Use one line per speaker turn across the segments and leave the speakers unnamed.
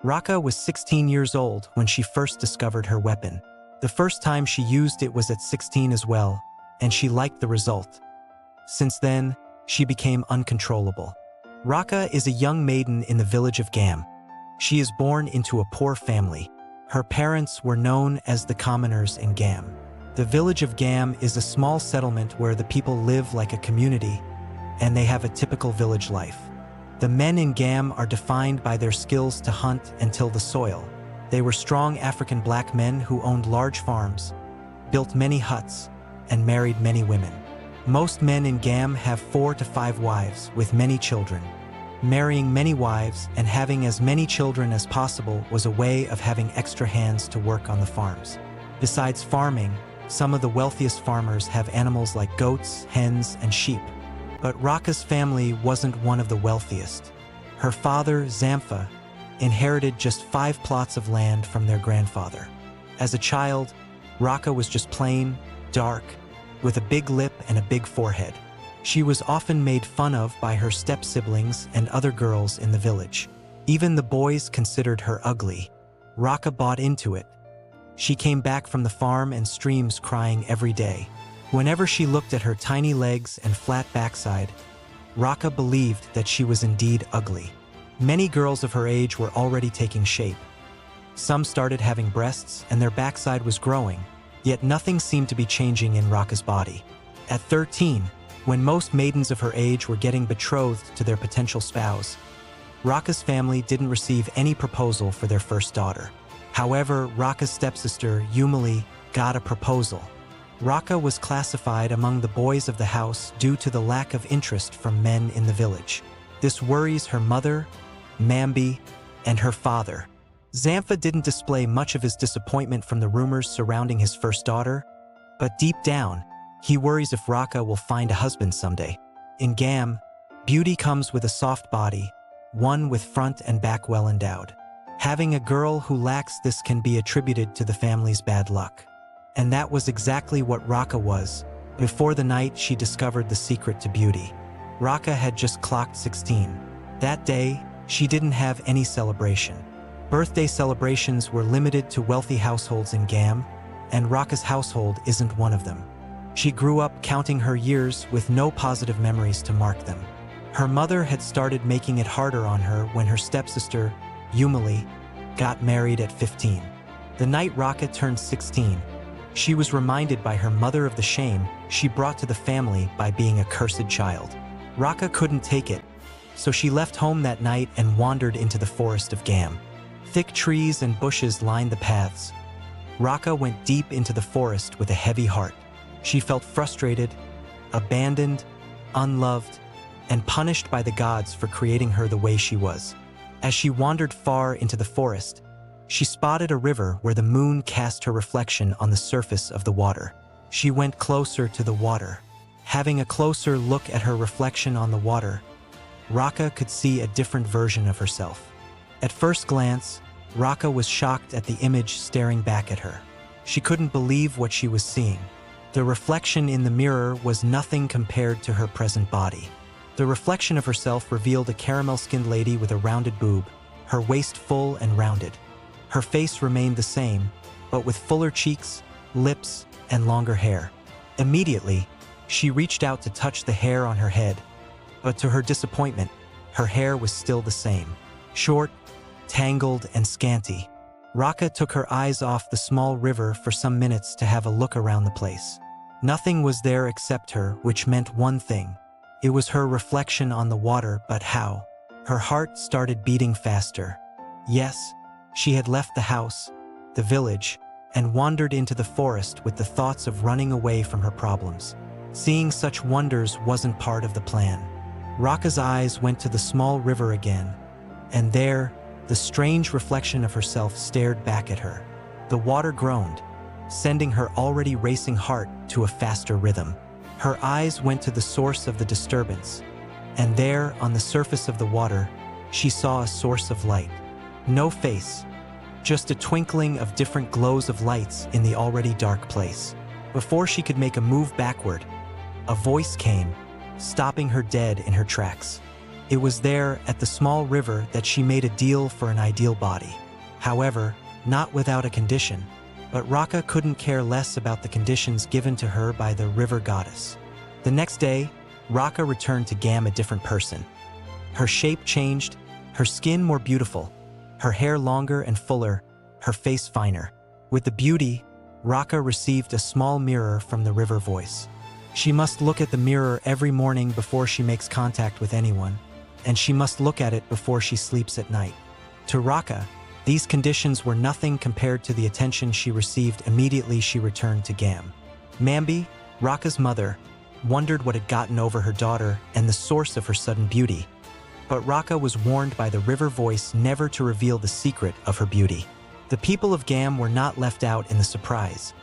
Raka was 16 years old when she first discovered her weapon. The first time she used it was at 16 as well, and she liked the result. Since then, she became uncontrollable. Raka is a young maiden in the village of Gambe. She is born into a poor family. Her parents were known as the commoners in Gambe. The village of Gambe is a small settlement where the people live like a community, and they have a typical village life. The men in Gambe are defined by their skills to hunt and till the soil. They were strong African black men who owned large farms, built many huts, and married many women. Most men in Gambe have 4 to 5 wives with many children. Marrying many wives and having as many children as possible was a way of having extra hands to work on the farms. Besides farming, some of the wealthiest farmers have animals like goats, hens, and sheep. But Raka's family wasn't one of the wealthiest. Her father, Zamfa, inherited just 5 plots of land from their grandfather. As a child, Raka was just plain, dark, with a big lip and a big forehead. She was often made fun of by her step-siblings and other girls in the village. Even the boys considered her ugly. Raka bought into it. She came back from the farm and streams crying every day. Whenever she looked at her tiny legs and flat backside, Raka believed that she was indeed ugly. Many girls of her age were already taking shape. Some started having breasts and their backside was growing, yet nothing seemed to be changing in Raka's body. At 13, when most maidens of her age were getting betrothed to their potential spouse, Raka's family didn't receive any proposal for their first daughter. However, Raka's stepsister, Yumali, got a proposal. Raka was classified among the boys of the house due to the lack of interest from men in the village. This worries her mother, Mambi, and her father. Zamfa didn't display much of his disappointment from the rumors surrounding his first daughter, but deep down, he worries if Raka will find a husband someday. In Gambe, beauty comes with a soft body, one with front and back well endowed. Having a girl who lacks this can be attributed to the family's bad luck. And that was exactly what Raka was, before the night she discovered the secret to beauty. Raka had just clocked 16. That day, she didn't have any celebration. Birthday celebrations were limited to wealthy households in Gambe, and Raka's household isn't one of them. She grew up counting her years with no positive memories to mark them. Her mother had started making it harder on her when her stepsister, Yumali, got married at 15. The night Raka turned 16, she was reminded by her mother of the shame she brought to the family by being a cursed child. Raka couldn't take it, so she left home that night and wandered into the forest of Gambe. Thick trees and bushes lined the paths. Raka went deep into the forest with a heavy heart. She felt frustrated, abandoned, unloved, and punished by the gods for creating her the way she was. As she wandered far into the forest, she spotted a river where the moon cast her reflection on the surface of the water. She went closer to the water. Having a closer look at her reflection on the water, Raka could see a different version of herself. At first glance, Raka was shocked at the image staring back at her. She couldn't believe what she was seeing. The reflection in the mirror was nothing compared to her present body. The reflection of herself revealed a caramel-skinned lady with a rounded boob, her waist full and rounded. Her face remained the same, but with fuller cheeks, lips, and longer hair. Immediately, she reached out to touch the hair on her head, but to her disappointment, her hair was still the same. Short, tangled, and scanty. Raka took her eyes off the small river for some minutes to have a look around the place. Nothing was there except her, which meant one thing. It was her reflection on the water, but how? Her heart started beating faster. Yes, she had left the house, the village, and wandered into the forest with the thoughts of running away from her problems. Seeing such wonders wasn't part of the plan. Raka's eyes went to the small river again, and there, the strange reflection of herself stared back at her. The water groaned, sending her already racing heart to a faster rhythm. Her eyes went to the source of the disturbance, and there, on the surface of the water, she saw a source of light. No face, just a twinkling of different glows of lights in the already dark place. Before she could make a move backward, a voice came, stopping her dead in her tracks. It was there, at the small river, that she made a deal for an ideal body. However, not without a condition, but Raka couldn't care less about the conditions given to her by the river goddess. The next day, Raka returned to Gambe a different person. Her shape changed, her skin more beautiful, her hair longer and fuller, her face finer. With the beauty, Raka received a small mirror from the river voice. She must look at the mirror every morning before she makes contact with anyone, and she must look at it before she sleeps at night. To Raka, these conditions were nothing compared to the attention she received immediately she returned to Gambe. Mambi, Raka's mother, wondered what had gotten over her daughter and the source of her sudden beauty. But Raka was warned by the river voice never to reveal the secret of her beauty. The people of Gambe were not left out in the surprise.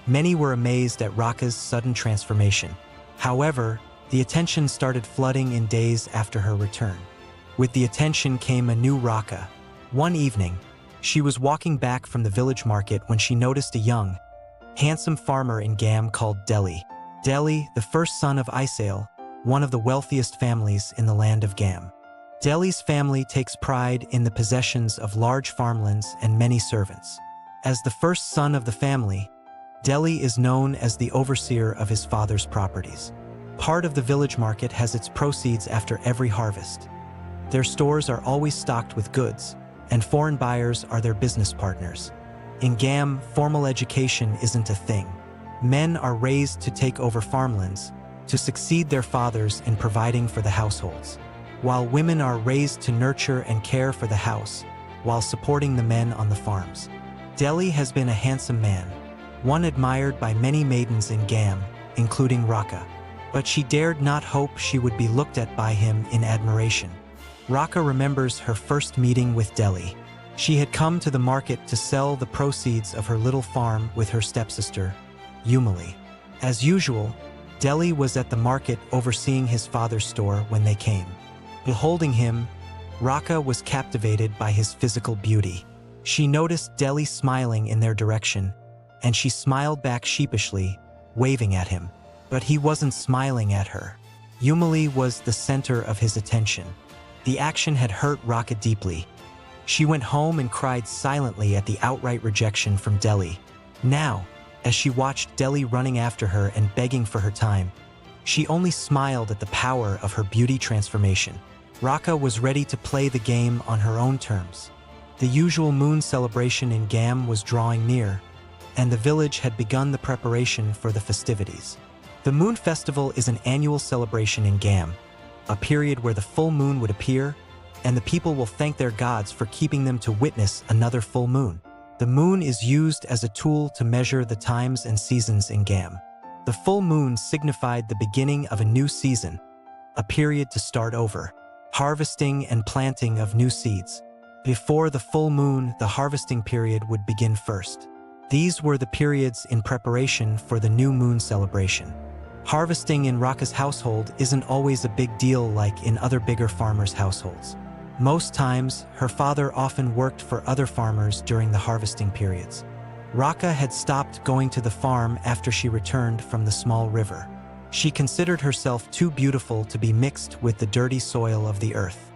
Many were amazed at Raka's sudden transformation. However, the attention started flooding in days after her return. With the attention came a new Raka. One evening, she was walking back from the village market when she noticed a young, handsome farmer in Gambe called Deli. Deli, the first son of Isail, one of the wealthiest families in the land of Gambe. Deli's family takes pride in the possessions of large farmlands and many servants. As the first son of the family, Deli is known as the overseer of his father's properties. Part of the village market has its proceeds after every harvest. Their stores are always stocked with goods, and foreign buyers are their business partners. In Gambe, formal education isn't a thing. Men are raised to take over farmlands, to succeed their fathers in providing for the households, while women are raised to nurture and care for the house, while supporting the men on the farms. Deli has been a handsome man, one admired by many maidens in Gambe, including Raka. But she dared not hope she would be looked at by him in admiration. Raka remembers her first meeting with Deli. She had come to the market to sell the proceeds of her little farm with her stepsister, Yumali. As usual, Deli was at the market overseeing his father's store when they came. Beholding him, Raka was captivated by his physical beauty. She noticed Deli smiling in their direction, and she smiled back sheepishly, waving at him. But he wasn't smiling at her. Yumali was the center of his attention. The action had hurt Raka deeply. She went home and cried silently at the outright rejection from Deli. Now, as she watched Deli running after her and begging for her time, she only smiled at the power of her beauty transformation. Raka was ready to play the game on her own terms. The usual moon celebration in Gambe was drawing near, and the village had begun the preparation for the festivities. The Moon Festival is an annual celebration in Gambe, a period where the full moon would appear, and the people will thank their gods for keeping them to witness another full moon. The moon is used as a tool to measure the times and seasons in Gambe. The full moon signified the beginning of a new season, a period to start over, harvesting and planting of new seeds. Before the full moon, the harvesting period would begin first. These were the periods in preparation for the new moon celebration. Harvesting in Raka's household isn't always a big deal like in other bigger farmers' households. Most times, her father often worked for other farmers during the harvesting periods. Raka had stopped going to the farm after she returned from the small river. She considered herself too beautiful to be mixed with the dirty soil of the earth.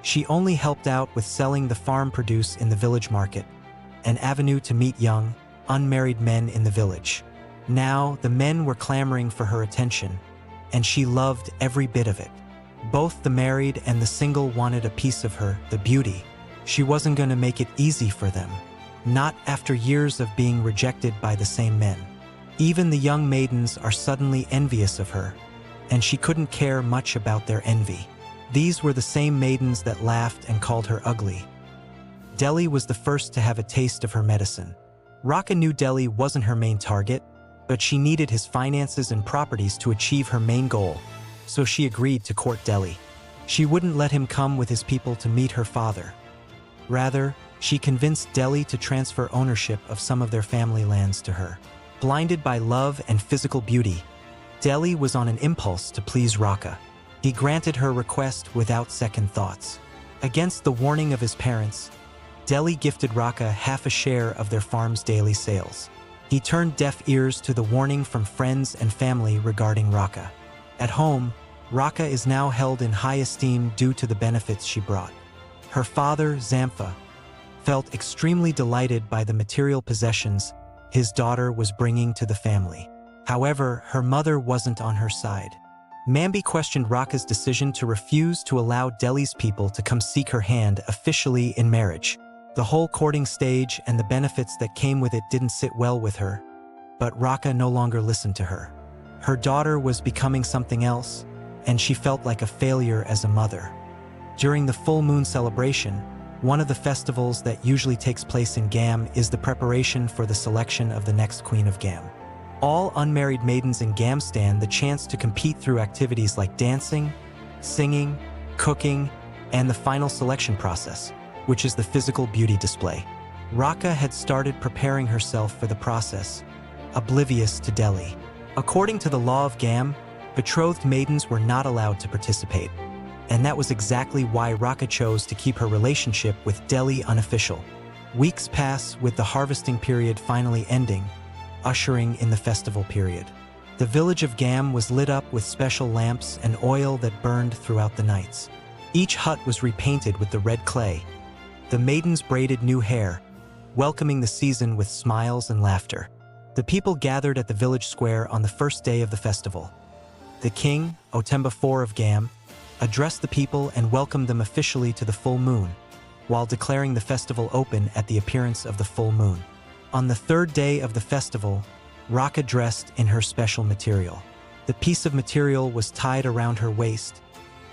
She only helped out with selling the farm produce in the village market, an avenue to meet young, unmarried men in the village. Now, the men were clamoring for her attention, and she loved every bit of it. Both the married and the single wanted a piece of her, the beauty. She wasn't going to make it easy for them, not after years of being rejected by the same men. Even the young maidens are suddenly envious of her, and she couldn't care much about their envy. These were the same maidens that laughed and called her ugly. Deli was the first to have a taste of her medicine. Raka knew Deli wasn't her main target, but she needed his finances and properties to achieve her main goal, so she agreed to court Deli. She wouldn't let him come with his people to meet her father. Rather, she convinced Deli to transfer ownership of some of their family lands to her. Blinded by love and physical beauty, Deli was on an impulse to please Raka. He granted her request without second thoughts. Against the warning of his parents, Deli gifted Raka half a share of their farm's daily sales. He turned deaf ears to the warning from friends and family regarding Raka. At home, Raka is now held in high esteem due to the benefits she brought. Her father, Zampha, felt extremely delighted by the material possessions his daughter was bringing to the family. However, her mother wasn't on her side. Mambi questioned Raka's decision to refuse to allow Delhi's people to come seek her hand officially in marriage. The whole courting stage and the benefits that came with it didn't sit well with her, but Raka no longer listened to her. Her daughter was becoming something else, and she felt like a failure as a mother. During the full moon celebration, one of the festivals that usually takes place in Gambe is the preparation for the selection of the next Queen of Gambe. All unmarried maidens in Gambe stand the chance to compete through activities like dancing, singing, cooking, and the final selection process, which is the physical beauty display. Raka had started preparing herself for the process, oblivious to Delhi. According to the law of Gambe, betrothed maidens were not allowed to participate, and that was exactly why Raka chose to keep her relationship with Delhi unofficial. Weeks pass, with the harvesting period finally ending, ushering in the festival period. The village of Gambe was lit up with special lamps and oil that burned throughout the nights. Each hut was repainted with the red clay. The maidens braided new hair, welcoming the season with smiles and laughter. The people gathered at the village square on the first day of the festival. The king, Otemba IV of Gambe, addressed the people and welcomed them officially to the full moon, while declaring the festival open at the appearance of the full moon. On the third day of the festival, Raka dressed in her special material. The piece of material was tied around her waist,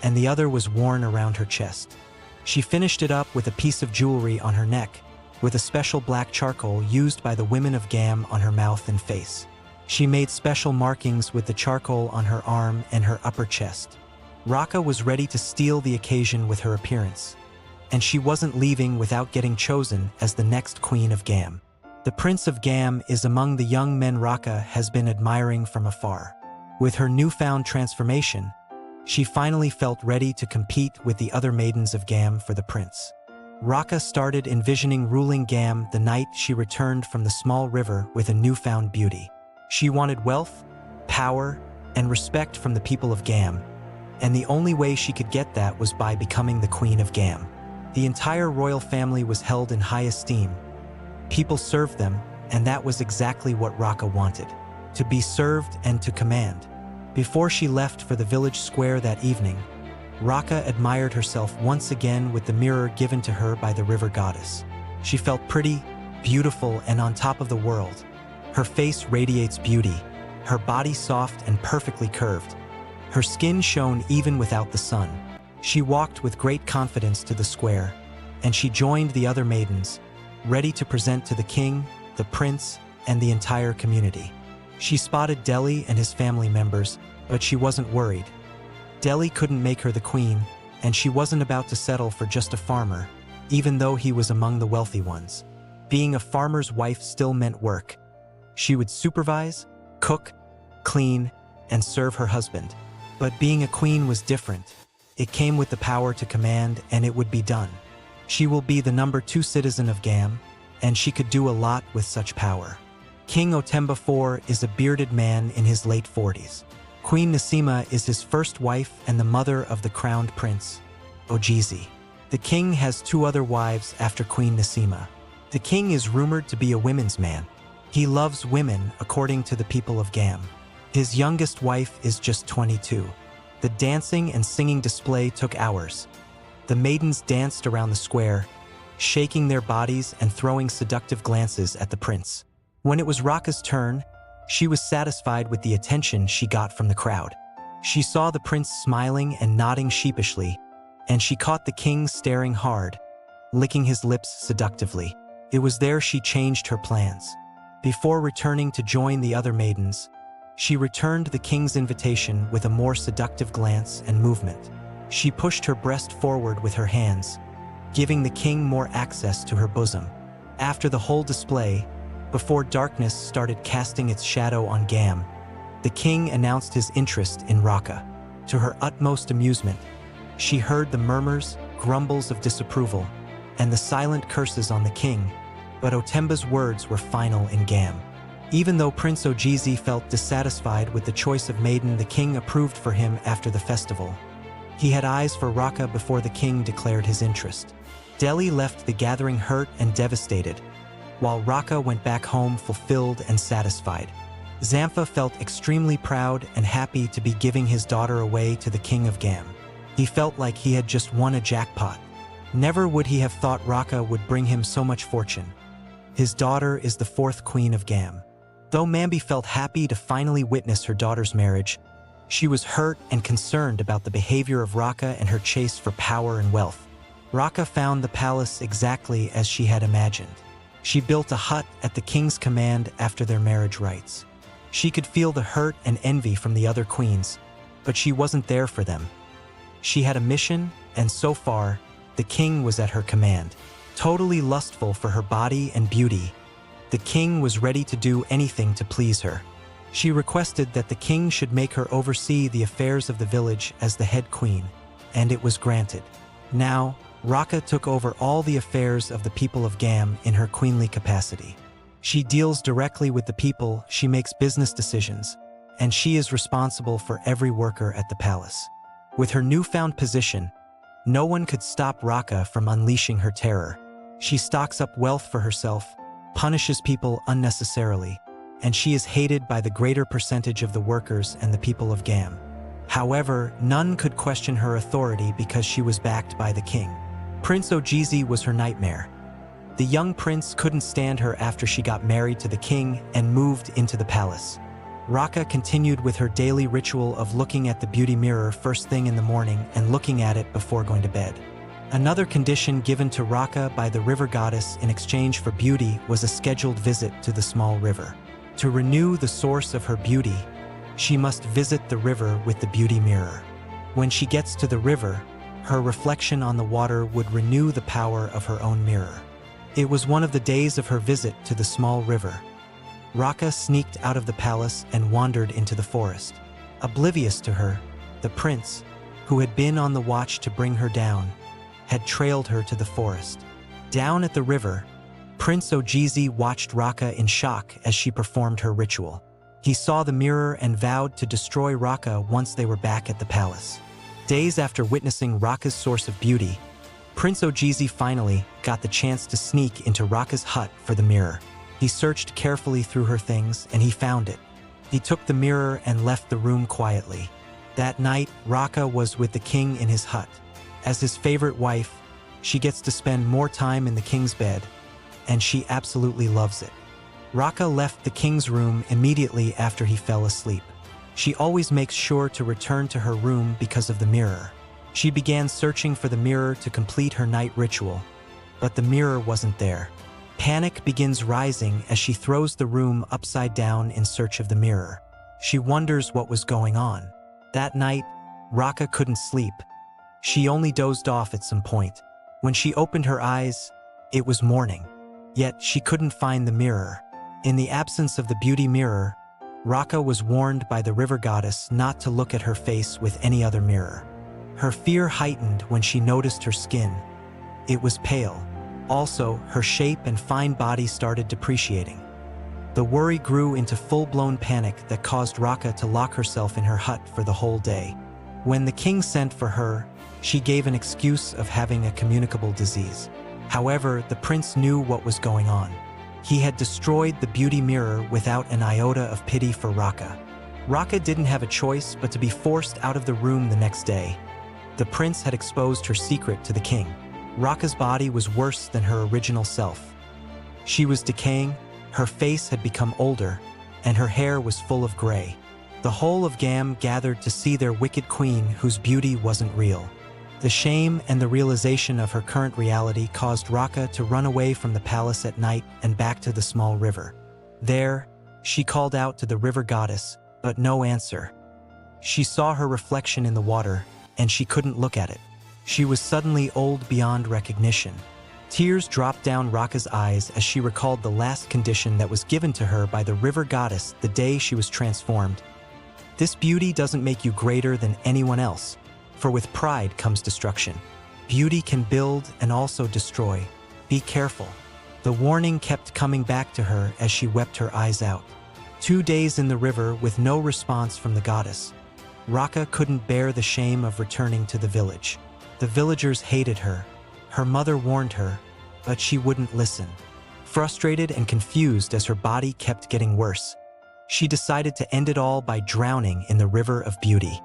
and the other was worn around her chest. She finished it up with a piece of jewelry on her neck, with a special black charcoal used by the women of Gambe on her mouth and face. She made special markings with the charcoal on her arm and her upper chest. Raka was ready to steal the occasion with her appearance, and she wasn't leaving without getting chosen as the next Queen of Gambe. The Prince of Gambe is among the young men Raka has been admiring from afar. With her newfound transformation, she finally felt ready to compete with the other maidens of Gambe for the prince. Raka started envisioning ruling Gambe the night she returned from the small river with a newfound beauty. She wanted wealth, power, and respect from the people of Gambe, and the only way she could get that was by becoming the Queen of Gambe. The entire royal family was held in high esteem. People served them, and that was exactly what Raka wanted, to be served and to command. Before she left for the village square that evening, Raka admired herself once again with the mirror given to her by the river goddess. She felt pretty, beautiful, and on top of the world. Her face radiates beauty, her body soft and perfectly curved. Her skin shone even without the sun. She walked with great confidence to the square, and she joined the other maidens, ready to present to the king, the prince, and the entire community. She spotted Delhi and his family members, but she wasn't worried. Delhi couldn't make her the queen, and she wasn't about to settle for just a farmer, even though he was among the wealthy ones. Being a farmer's wife still meant work. She would supervise, cook, clean, and serve her husband. But being a queen was different. It came with the power to command, and it would be done. She will be the number 2 citizen of Gambe, and she could do a lot with such power. King Otemba IV is a bearded man in his late 40s. Queen Nasima is his first wife and the mother of the crowned prince, Ojezi. The king has 2 other wives after Queen Nasima. The king is rumored to be a women's man. He loves women, according to the people of Gambe. His youngest wife is just 22. The dancing and singing display took hours. The maidens danced around the square, shaking their bodies and throwing seductive glances at the prince. When it was Raka's turn, she was satisfied with the attention she got from the crowd. She saw the prince smiling and nodding sheepishly, and she caught the king staring hard, licking his lips seductively. It was there she changed her plans. Before returning to join the other maidens, she returned the king's invitation with a more seductive glance and movement. She pushed her breast forward with her hands, giving the king more access to her bosom. After the whole display, before darkness started casting its shadow on Gambe, the king announced his interest in Raka. To her utmost amusement, she heard the murmurs, grumbles of disapproval, and the silent curses on the king, but Otemba's words were final in Gambe. Even though Prince Ojezi felt dissatisfied with the choice of maiden the king approved for him after the festival. He had eyes for Raka before the king declared his interest. Delhi left the gathering hurt and devastated, while Raka went back home fulfilled and satisfied. Zampa felt extremely proud and happy to be giving his daughter away to the king of Gambe. He felt like he had just won a jackpot. Never would he have thought Raka would bring him so much fortune. His daughter is the fourth queen of Gambe. Though Mambi felt happy to finally witness her daughter's marriage, she was hurt and concerned about the behavior of Raka and her chase for power and wealth. Raka found the palace exactly as she had imagined. She built a hut at the king's command after their marriage rites. She could feel the hurt and envy from the other queens, but she wasn't there for them. She had a mission, and so far, the king was at her command. Totally lustful for her body and beauty, the king was ready to do anything to please her. She requested that the king should make her oversee the affairs of the village as the head queen, and it was granted. Now, Raka took over all the affairs of the people of Gambe in her queenly capacity. She deals directly with the people, she makes business decisions, and she is responsible for every worker at the palace. With her newfound position, no one could stop Raka from unleashing her terror. She stocks up wealth for herself, punishes people unnecessarily, and she is hated by the greater percentage of the workers and the people of Gambe. However, none could question her authority because she was backed by the king. Prince Ojezi was her nightmare. The young prince couldn't stand her after she got married to the king and moved into the palace. Raka continued with her daily ritual of looking at the beauty mirror first thing in the morning and looking at it before going to bed. Another condition given to Raka by the river goddess in exchange for beauty was a scheduled visit to the small river. To renew the source of her beauty, she must visit the river with the beauty mirror. When she gets to the river, her reflection on the water would renew the power of her own mirror. It was one of the days of her visit to the small river. Raka sneaked out of the palace and wandered into the forest. Oblivious to her, the prince, who had been on the watch to bring her down, had trailed her to the forest. Down at the river, Prince Ojezi watched Raka in shock as she performed her ritual. He saw the mirror and vowed to destroy Raka once they were back at the palace. Days after witnessing Raka's source of beauty, Prince Ojezi finally got the chance to sneak into Raka's hut for the mirror. He searched carefully through her things and he found it. He took the mirror and left the room quietly. That night, Raka was with the king in his hut. As his favorite wife, she gets to spend more time in the king's bed, and she absolutely loves it. Raka left the king's room immediately after he fell asleep. She always makes sure to return to her room because of the mirror. She began searching for the mirror to complete her night ritual, but the mirror wasn't there. Panic begins rising as she throws the room upside down in search of the mirror. She wonders what was going on. That night, Raka couldn't sleep. She only dozed off at some point. When she opened her eyes, it was morning. Yet she couldn't find the mirror. In the absence of the beauty mirror, Raka was warned by the river goddess not to look at her face with any other mirror. Her fear heightened when she noticed her skin. It was pale. Also, her shape and fine body started depreciating. The worry grew into full-blown panic that caused Raka to lock herself in her hut for the whole day. When the king sent for her, she gave an excuse of having a communicable disease. However, the prince knew what was going on. He had destroyed the beauty mirror without an iota of pity for Raka. Raka didn't have a choice but to be forced out of the room the next day. The prince had exposed her secret to the king. Raka's body was worse than her original self. She was decaying, her face had become older, and her hair was full of gray. The whole of Gambe gathered to see their wicked queen whose beauty wasn't real. The shame and the realization of her current reality caused Raka to run away from the palace at night and back to the small river. There, she called out to the river goddess, but no answer. She saw her reflection in the water, and she couldn't look at it. She was suddenly old beyond recognition. Tears dropped down Raka's eyes as she recalled the last condition that was given to her by the river goddess the day she was transformed. This beauty doesn't make you greater than anyone else, for with pride comes destruction. Beauty can build and also destroy. Be careful. The warning kept coming back to her as she wept her eyes out. 2 days in the river with no response from the goddess. Raka couldn't bear the shame of returning to the village. The villagers hated her. Her mother warned her, but she wouldn't listen. Frustrated and confused as her body kept getting worse, she decided to end it all by drowning in the river of beauty.